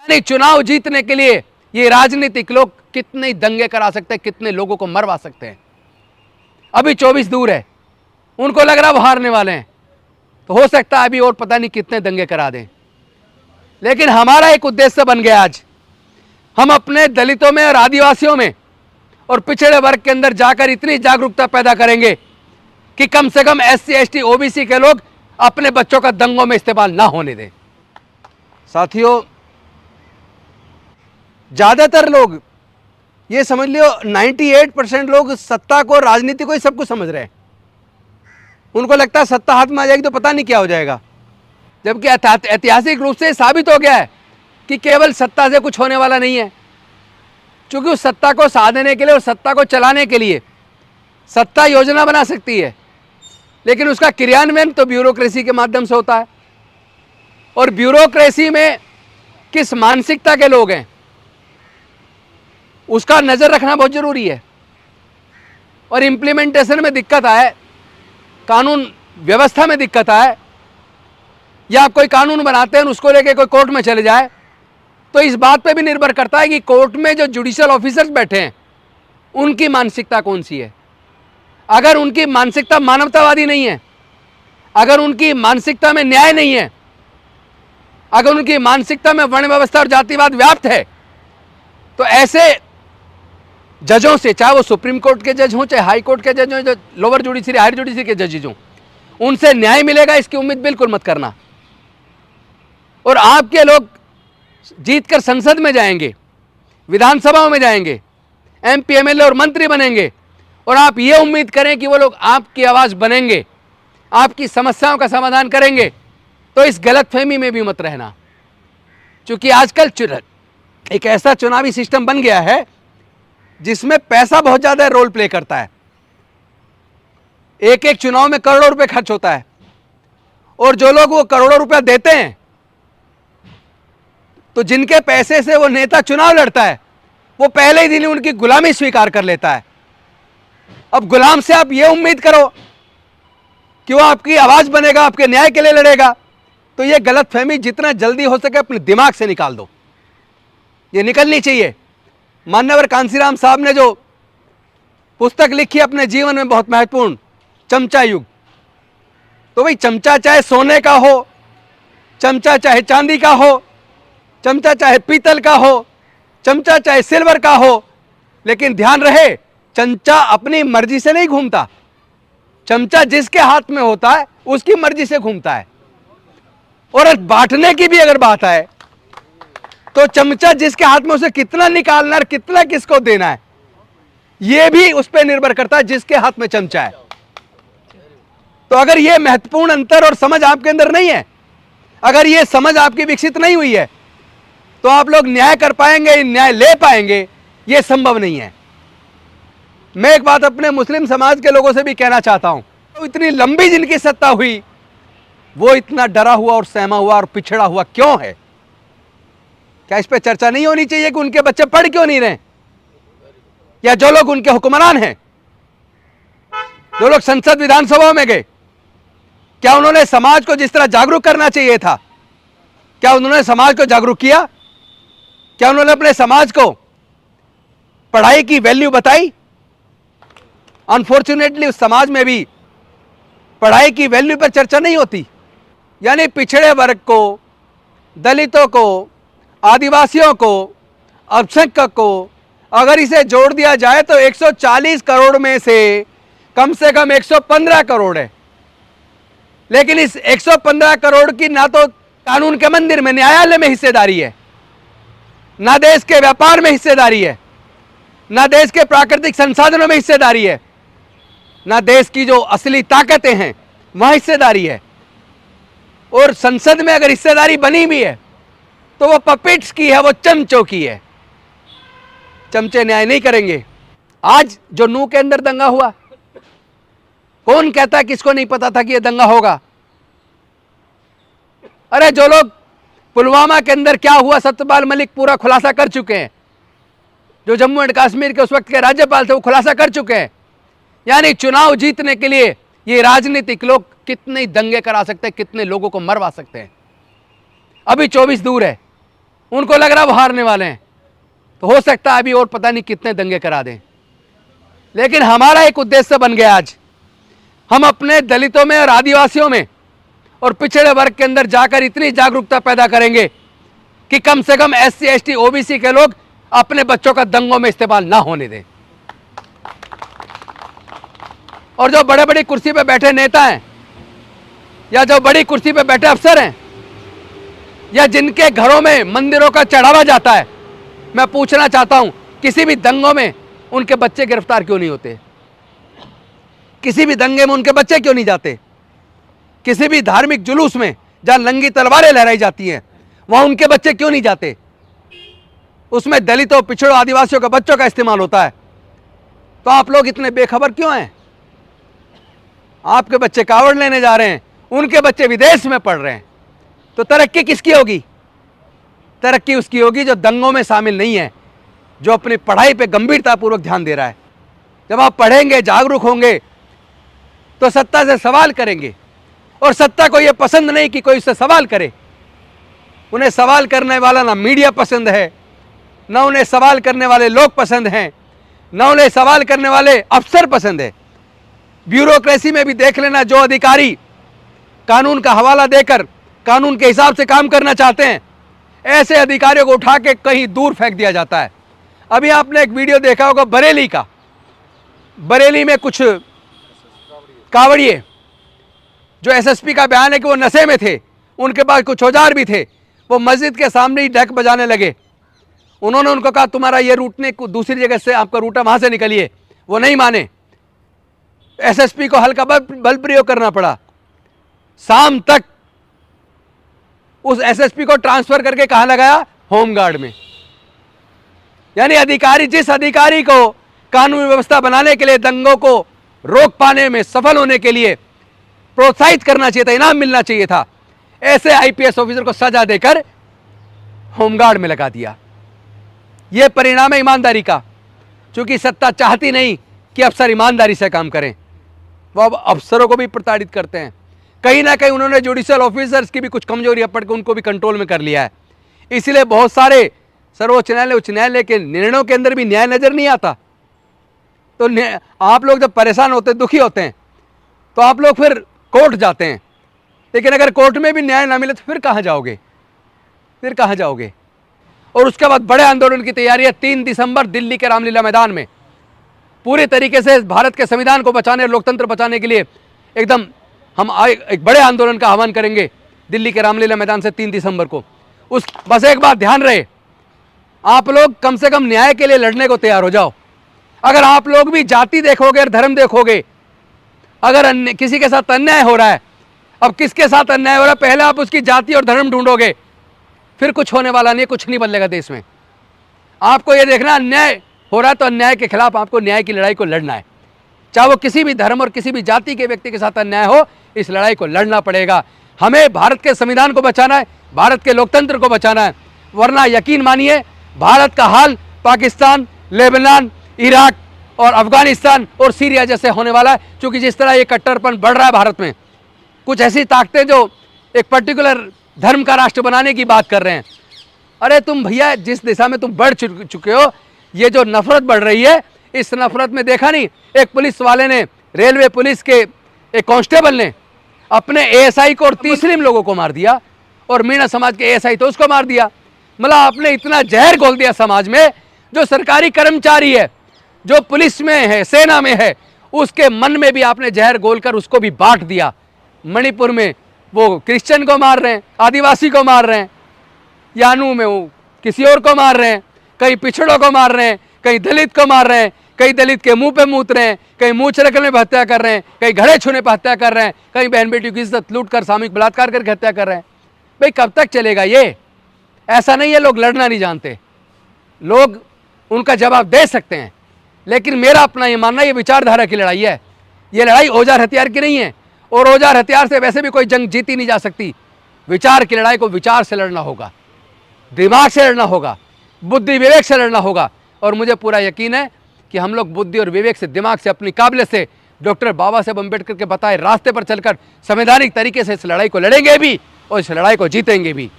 नहीं, चुनाव जीतने के लिए ये राजनीतिक लोग कितने दंगे करा सकते हैं, कितने लोगों को मरवा सकते हैं। अभी 24 दूर है, उनको लग रहा वो हारने वाले हैं, तो हो सकता है अभी और पता नहीं कितने दंगे करा दें। लेकिन हमारा एक उद्देश्य बन गया आज, हम अपने दलितों में और आदिवासियों में और पिछड़े वर्ग के अंदर जाकर इतनी जागरूकता पैदा करेंगे कि कम से कम SC ST OBC के लोग अपने बच्चों का दंगों में इस्तेमाल ना होने दें। साथियों, ज्यादातर लोग ये समझ लियो 98% लोग सत्ता को, राजनीति को ही सब कुछ समझ रहे हैं। उनको लगता है सत्ता हाथ में आ जाएगी तो पता नहीं क्या हो जाएगा, जबकि ऐतिहासिक रूप से साबित हो गया है कि केवल सत्ता से कुछ होने वाला नहीं है। क्योंकि उस सत्ता को साधने के लिए और सत्ता को चलाने के लिए सत्ता योजना बना सकती है, लेकिन उसका क्रियान्वयन तो ब्यूरोक्रेसी के माध्यम से होता है। और ब्यूरोक्रेसी में किस मानसिकता के लोग हैं उसका नज़र रखना बहुत ज़रूरी है। और इम्प्लीमेंटेशन में दिक्कत आए, कानून व्यवस्था में दिक्कत आए, या आप कोई कानून बनाते हैं उसको लेके कोई कोर्ट में चले जाए, तो इस बात पे भी निर्भर करता है कि कोर्ट में जो जुडिशियल ऑफिसर्स बैठे हैं उनकी मानसिकता कौन सी है। अगर उनकी मानसिकता मानवतावादी नहीं है, अगर उनकी मानसिकता में न्याय नहीं है, अगर उनकी मानसिकता में वर्ण व्यवस्था और जातिवाद व्याप्त है, तो ऐसे जजों से, चाहे वो सुप्रीम कोर्ट के जज हों, चाहे हाई कोर्ट के जज हों, जो लोअर जुडिशरी, हायर जुडिशरी के जजेज हों, उनसे न्याय मिलेगा इसकी उम्मीद बिल्कुल मत करना। और आपके लोग जीतकर संसद में जाएंगे, विधानसभाओं में जाएंगे, MP MLA और मंत्री बनेंगे, और आप ये उम्मीद करें कि वो लोग आपकी आवाज़ बनेंगे, आपकी समस्याओं का समाधान करेंगे, तो इस गलतफहमी में भी मत रहना। क्योंकि आजकल एक ऐसा चुनावी सिस्टम बन गया है जिसमें पैसा बहुत ज़्यादा रोल प्ले करता है। एक एक चुनाव में करोड़ों रुपए खर्च होता है, और जो लोग वो करोड़ों रुपया देते हैं, तो जिनके पैसे से वो नेता चुनाव लड़ता है, वो पहले ही दिन उनकी गुलामी स्वीकार कर लेता है। अब गुलाम से आप ये उम्मीद करो कि वो आपकी आवाज बनेगा, आपके न्याय के लिए लड़ेगा, तो ये गलतफहमी जितना जल्दी हो सके अपने दिमाग से निकाल दो। ये निकलनी चाहिए। मान्यवर कांसीराम साहब ने जो पुस्तक लिखी अपने जीवन में बहुत महत्वपूर्ण, चमचा युग, तो भाई चमचा चाहे सोने का हो, चमचा चाहे चांदी का हो, चमचा चाहे पीतल का हो, चमचा चाहे सिल्वर का हो, लेकिन ध्यान रहे चमचा अपनी मर्जी से नहीं घूमता। चमचा जिसके हाथ में होता है उसकी मर्जी से घूमता है। और बांटने की भी अगर बात आए तो चमचा जिसके हाथ में, उसे कितना निकालना और कितना किसको देना है, यह भी उस पर निर्भर करता है जिसके हाथ में चमचा है। तो अगर यह महत्वपूर्ण अंतर और समझ आपके अंदर नहीं है, अगर यह समझ आपकी विकसित नहीं हुई है, तो आप लोग न्याय कर पाएंगे, न्याय ले पाएंगे, यह संभव नहीं है। मैं एक बात अपने मुस्लिम समाज के लोगों से भी कहना चाहता हूं, तो इतनी लंबी जिनकी सत्ता हुई, वो इतना डरा हुआ और सहमा हुआ और पिछड़ा हुआ क्यों है? क्या इस पे चर्चा नहीं होनी चाहिए कि उनके बच्चे पढ़ क्यों नहीं रहे? या जो लोग उनके हुक्मरान हैं, जो लोग संसद विधानसभाओं में गए, क्या उन्होंने समाज को जिस तरह जागरूक करना चाहिए था, क्या उन्होंने समाज को जागरूक किया? क्या उन्होंने अपने समाज को पढ़ाई की वैल्यू बताई? अनफॉर्चुनेटली उस समाज में भी पढ़ाई की वैल्यू पर चर्चा नहीं होती। यानी पिछड़े वर्ग को, दलितों को, आदिवासियों को, अल्पसंख्यक को अगर इसे जोड़ दिया जाए तो 140 करोड़ में से कम 115 करोड़ है। लेकिन इस 115 करोड़ की ना तो कानून के मंदिर में, न्यायालय में हिस्सेदारी है, ना देश के व्यापार में हिस्सेदारी है, ना देश के प्राकृतिक संसाधनों में हिस्सेदारी है, ना देश की जो असली ताकतें हैं वहां हिस्सेदारी है। और संसद में अगर हिस्सेदारी बनी भी है तो वो पपेट्स की है, वो चमचों की है। चमचे न्याय नहीं करेंगे। आज जो नूह के अंदर दंगा हुआ, कौन कहता किसको नहीं पता था कि यह दंगा होगा? अरे जो लोग पुलवामा के अंदर क्या हुआ सत्यपाल मलिक पूरा खुलासा कर चुके हैं, जो जम्मू एंड कश्मीर के उस वक्त के राज्यपाल थे वो खुलासा कर चुके हैं। यानी चुनाव जीतने के लिए ये राजनीतिक लोग कितने दंगे करा सकते हैं, कितने लोगों को मरवा सकते हैं। अभी 24 दूर है, उनको लग रहा वो हारने वाले हैं, तो हो सकता है अभी और पता नहीं कितने दंगे करा दें। लेकिन हमारा एक उद्देश्य बन गया आज, हम अपने दलितों में और आदिवासियों में और पिछड़े वर्ग के अंदर जाकर इतनी जागरूकता पैदा करेंगे कि कम से कम SC ST OBC के लोग अपने बच्चों का दंगों में इस्तेमाल ना होने दें। और जो बड़े बड़ी कुर्सी पे बैठे नेता हैं या जो बड़ी कुर्सी पे बैठे अफसर हैं या जिनके घरों में मंदिरों का चढ़ावा जाता है, मैं पूछना चाहता हूं, किसी भी दंगों में उनके बच्चे गिरफ्तार क्यों नहीं होते? किसी भी दंगे में उनके बच्चे क्यों नहीं जाते? किसी भी धार्मिक जुलूस में जहां नंगी तलवारें लहराई जाती हैं, वहां उनके बच्चे क्यों नहीं जाते? उसमें दलितों, पिछड़ों, आदिवासियों के बच्चों का इस्तेमाल होता है। तो आप लोग इतने बेखबर क्यों हैं? आपके बच्चे कावड़ लेने जा रहे हैं, उनके बच्चे विदेश में पढ़ रहे हैं, तो तरक्की किसकी होगी? तरक्की उसकी होगी जो दंगों में शामिल नहीं है, जो अपनी पढ़ाई पे गंभीरतापूर्वक ध्यान दे रहा है। जब आप पढ़ेंगे, जागरूक होंगे, तो सत्ता से सवाल करेंगे। और सत्ता को यह पसंद नहीं कि कोई उससे सवाल करे। उन्हें सवाल करने वाला ना मीडिया पसंद है, ना उन्हें सवाल करने वाले लोग पसंद हैं, ना उन्हें सवाल करने वाले अफसर पसंद है। ब्यूरोक्रेसी में भी देख लेना, जो अधिकारी कानून का हवाला देकर कानून के हिसाब से काम करना चाहते हैं, ऐसे अधिकारियों को उठा के कहीं दूर फेंक दिया जाता है। अभी आपने एक वीडियो देखा होगा बरेली का। बरेली में कुछ कावड़िए, जो SSP का बयान है कि वो नशे में थे, उनके पास कुछ औजार भी थे, वो मस्जिद के सामने ही ढक बजाने लगे। उन्होंने उनको कहा तुम्हारा ये रूट ने दूसरी जगह से आपका रूट है, वहां से निकलिए। वो नहीं माने, SSP को हल्का बल प्रयोग करना पड़ा। शाम तक उस SSP को ट्रांसफर करके कहां लगाया? होमगार्ड में। यानी अधिकारी, जिस अधिकारी को कानून व्यवस्था बनाने के लिए, दंगों को रोक पाने में सफल होने के लिए प्रोत्साहित करना चाहिए था, इनाम मिलना चाहिए था, ऐसे IPS ऑफिसर को सजा देकर होमगार्ड में लगा दिया। यह परिणाम है ईमानदारी का। क्योंकि सत्ता चाहती नहीं कि अफसर ईमानदारी से काम करें, वो अब अफसरों को भी प्रताड़ित करते हैं। कहीं ना कहीं उन्होंने जुडिशियल ऑफिसर्स की भी कुछ कमजोरियां पढ़ के उनको भी कंट्रोल में कर लिया है। इसलिए बहुत सारे सर्वोच्च न्यायालय, उच्च न्यायालय के निर्णयों के अंदर भी न्याय नजर नहीं आता। तो आप लोग जब परेशान होते हैं, दुखी होते हैं, तो आप लोग फिर कोर्ट जाते हैं। लेकिन अगर कोर्ट में भी न्याय ना मिले तो फिर कहां जाओगे? फिर कहां जाओगे? और उसके बाद बड़े आंदोलन की तैयारी है 3 दिसंबर दिल्ली के रामलीला मैदान में। पूरे तरीके से भारत के संविधान को बचाने, लोकतंत्र बचाने के लिए एकदम हम एक बड़े आंदोलन का आह्वान करेंगे दिल्ली के रामलीला मैदान से 3 दिसंबर को। बस एक बात ध्यान रहे, आप लोग कम से कम न्याय के लिए लड़ने को तैयार हो जाओ। अगर आप लोग भी जाति देखोगे और धर्म देखोगे, अगर किसी के साथ अन्याय हो रहा है, अब किसके साथ अन्याय हो रहा है, पहले आप उसकी जाति और धर्म ढूंढोगे, फिर कुछ होने वाला नहीं, कुछ नहीं बदलेगा देश में। आपको यह देखना, अन्याय हो रहा है तो अन्याय के खिलाफ आपको न्याय की लड़ाई को लड़ना है। चाहे वो किसी भी धर्म और किसी भी जाति के व्यक्ति के साथ अन्याय हो, इस लड़ाई को लड़ना पड़ेगा। हमें भारत के संविधान को बचाना है, भारत के लोकतंत्र को बचाना है। वरना यकीन मानिए, भारत का हाल पाकिस्तान, लेबनान, इराक और अफगानिस्तान और सीरिया जैसे होने वाला है। क्योंकि जिस तरह ये कट्टरपन बढ़ रहा है भारत में, कुछ ऐसी ताकतें जो एक पर्टिकुलर धर्म का राष्ट्र बनाने की बात कर रहे हैं। अरे तुम भैया, जिस दिशा में तुम बढ़ चुके हो, ये जो नफरत बढ़ रही है, इस नफरत में देखा नहीं, एक पुलिस वाले ने, रेलवे पुलिस के एक कांस्टेबल ने अपने ASI को और 30 मुस्लिम लोगों को मार दिया, और मीणा समाज के ASI तो उसको मार दिया। मतलब आपने इतना जहर घोल दिया समाज में। जो सरकारी कर्मचारी है, जो पुलिस में है, सेना में है, उसके मन में भी आपने जहर घोलकर उसको भी बांट दिया। मणिपुर में वो क्रिश्चियन को मार रहे हैं, आदिवासी को मार रहे हैं, यानू में वो किसी और को मार रहे हैं, कहीं पिछड़ों को मार रहे हैं, कहीं दलित को मार रहे हैं, कहीं दलित के मुंह पे मूत रहे हैं, कहीं मुंह चरकने पर हत्या कर रहे हैं, कहीं घड़े छूने पर हत्या कर रहे हैं, कहीं बहन बेटियों की इज्जत लूट कर सामूहिक बलात्कार करके हत्या कर रहे हैं। भाई कब तक चलेगा ये? ऐसा नहीं है लोग लड़ना नहीं जानते, लोग उनका जवाब दे सकते हैं। लेकिन मेरा अपना ये मानना, ये विचारधारा की लड़ाई है। ये लड़ाई औजार हथियार की नहीं है, और औजार हथियार से वैसे भी कोई जंग जीती नहीं जा सकती। विचार की लड़ाई को विचार से लड़ना होगा, दिमाग से लड़ना होगा, बुद्धि विवेक से लड़ना होगा। और मुझे पूरा यकीन है कि हम लोग बुद्धि और विवेक से, दिमाग से, अपनी काबिलियत से डॉक्टर बाबा साहब अम्बेडकर के बताए रास्ते पर चलकर संवैधानिक तरीके से इस लड़ाई को लड़ेंगे भी और इस लड़ाई को जीतेंगे भी।